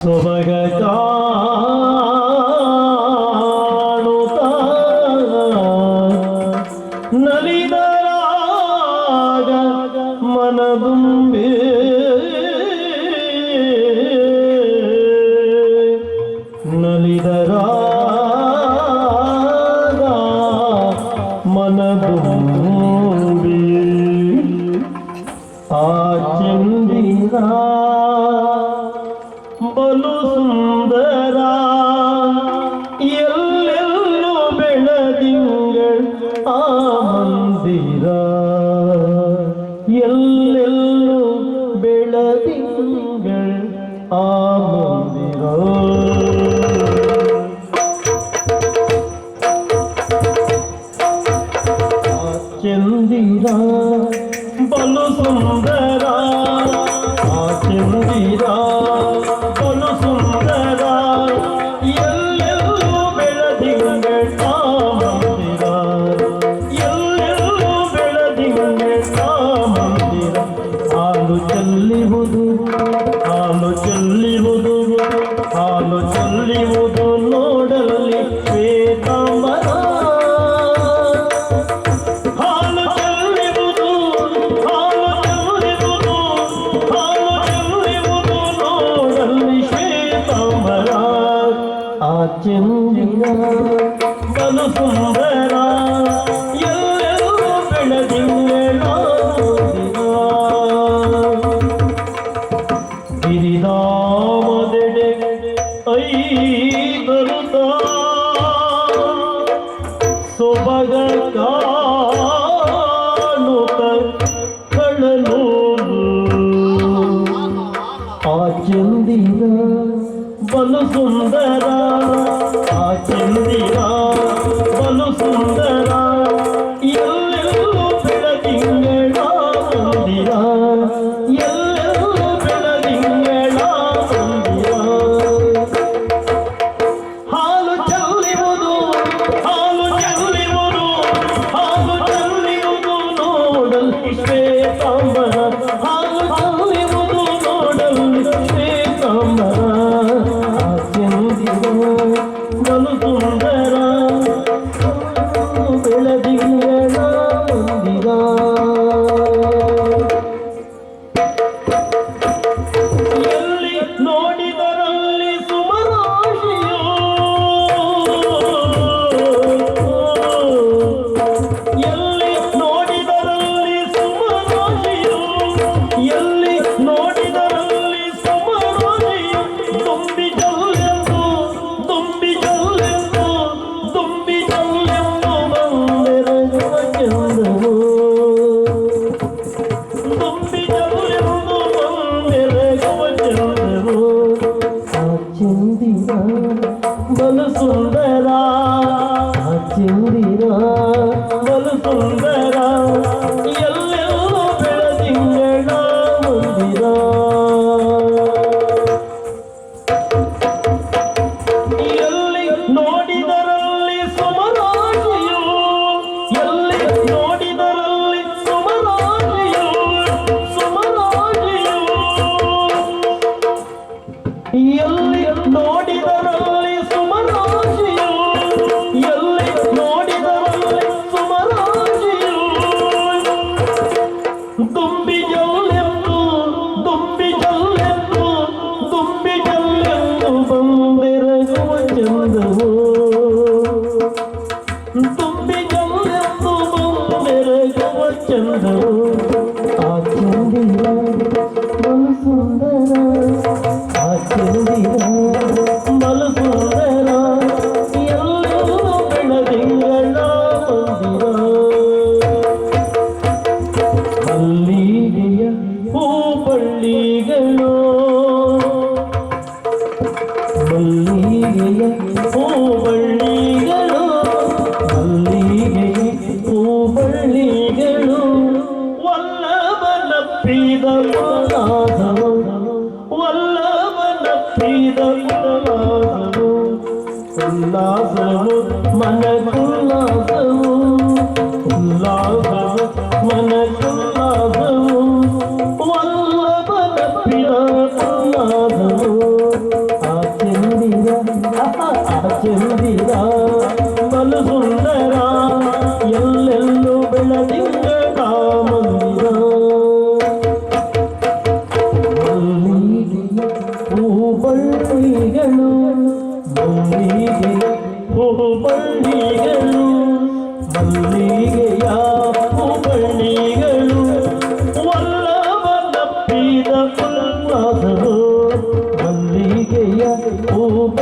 ಸೊಬಗ ಕಾಣುತ್ತ ನಲಿದರಾಗ ಮನದುಂಬಿ ನಲಿದರಾಗ ಮನದುಂಬಿ ಆ ಚಂದಿರ ಬಲು ಸುಂದರ ಎಲ್ಲೆಲ್ಲೂ ಬೆಳದಿಂಗಳ್ ಆ ಮಂದಿರ ಎಲ್ಲೆಲ್ಲೂ ಬೆಳದಿಂಗಳ್ ಆ ಮಂದಿರ ಚಂದಿರ ಬಲು ಸುಂದರ ಆ ಚಂದಿರ ಬಲು ಸುಂದರ ಎಲ್ಲೆಲ್ಲೂ ಬೆಳದಿಂಗಳ್ ಆ ಮಂದಿರ ಎಲ್ಲೆಲ್ಲೂ ಬೆಳದಿಂಗಳ್ ಆ ಮಂದಿರ ಹಾಲು ಚೆಲ್ಲಿವುದು ಹಾಲು ಚೆಲ್ಲಿವುದು ಹಾಲು ಚೆಲ್ಲಿವುದು ನೋಡಲಿ ಶ್ವೇತಾಂಬರ ಚಂದಿರ ಬಲು ಸುಂದರ ಎಲ್ಲೆಲ್ಲೂ ಬೆಳದಿಂಗಳ ಗಿರಿಧಾಮದೆಡೆ ಐದರುತ ಸೊಬಗ ಕಾಣುತ್ತ ಕಳಲು ಆ ಚಂದಿರ ಬಲು ಸುಂದರ ಆ ಚಂದಿರ ಬಲು ಸುಂದರ ಎಲ್ಲೆಲ್ಲೂ ಬೆಳದಿಂಗಳ ಮಂದಿರ ಎಲ್ಲೆಲ್ಲೂ ಬೆಳದಿಂಗಳ ಮಂದಿರ ಹಾಲು ಚೆಲ್ಲಿವುದು ಹಾಲು ಚೆಲ್ಲಿವುದು ಹಾಲು ಚೆಲ್ಲಿವುದು ನೋಡಲಿ ಶ್ವೇತಾಂಬರ ಹಾಲು ಚೆಲ್ಲಿವುದು ನೋಡಲಿ ಶ್ವೇತಾಂಬರ ಬಲು ಸುಂದರ ಬೆಳದಿಂಗಳ ಮಂದಿರ ಎಲ್ಲಿ ನೋಡಿದರಲ್ಲಿ ಸುಮರಾಶಿಯೋ ಎಲ್ಲಿ ನೋಡಿದರಲ್ಲಿ ಸುಮರಾಶಿಯೋ ಎಲ್ಲಿ ನೋಡಿದರಲ್ಲಿ ಸುಮರಾಶಿಯೋ ತುಂಬಿ ಜಲ್ಲೆಂದು ತುಂಬಿ ಜಲ್ಲೆಂದು ತುಂಬಿ ಜಲ್ಲೆಂದು ಬಂದೆರಗುವ ಚಂದವು ತುಂಬಿ ಜಲ್ಲೆಂದು ಬಂದೆರಗುವ ಚಂದವು ಆ ಚಂದಿರ ಬಲು ಸುಂದರ ಆ ಚಂದಿರ ಬಲು ಸುಂದರ ಎಲ್ಲೆಲ್ಲೂ ಬೆಳದಿಂಗಳ ಮಂದಿರ ಎಲ್ಲಿ ನೋಡಿದರಲ್ಲಿ ಸುಮರಾಶಿಯೋ ಎಲ್ಲಿ ನೋಡಿದರಲ್ಲಿ ಸುಮರಾಶಿಯೋ ಸುಮರಾಶಿಯೋ ಎಲ್ಲಿ ನೋಡಿದರಲ್ಲಿ ಸುಮರಾಶಿಯೋ ಎಲ್ಲಿ ನೋಡಿದರಲ್ಲಿ ಸುಮರಾಶಿಯೋ ತುಂಬಿ ಜಲ್ಲೆಂದು ತುಂಬಿ ಜಲ್ಲೆಂದು ತುಂಬಿ ಜಲ್ಲೆಂದು ಬಂದೆರಗುವ ಚಂದವು ತುಂಬಿ ಜಲ್ಲೆಂದು ಬಂದೆರಗುವ ಚಂದವು ಆ ಚಂದಿರ ಬಲು ಸುಂದರ ಆ ಚಂದಿರ ಬಲು ಸುಂದರ ಎಲ್ಲೆಲ್ಲೂ ಬೆಳದಿಂಗಳ ಮಂದಿರ ಮಲ್ಲಿಗೆಯ ಹೂಬಳ್ಳಿಗಳು ಮಲ್ಲಿಗೆಯ ಹೂಬಳ್ಳಿಗಳು ಮಲ್ಲಿಗೆಯ ಹೂಬಳ್ಳಿಗಳು ವಲ್ಲಭನ ಪ್ರೀತ ಉಲ್ಲಾಸವು ವಲ್ಲಭನ ಪ್ರೀತ ಉಲ್ಲಾಸವು ಉಲ್ಲಾಸವು ಮನಕುಲ್ಲಾಸವು ಉಲ್ಲಾಸವು ಮನಕುಲ್ಲಾಸವು ವಲ್ಲಭನ ಪ್ರಿಯ ಉಲ್ಲಾಸವು ಹೂಬಳ್ಳಿಗಳು ಮಲ್ಲಿಗೆಯ ಹೂಬಳ್ಳಿಗಳು ಮಲ್ಲಿಗೆಯ ಹೂಬಳ್ಳಿಗಳು ವಲ್ಲಭನಪ್ಪಿದ ಉಲ್ಲಾಸವು ಮಲ್ಲಿಗೆಯ ಹೂಬಳ್ಳಿಗಳು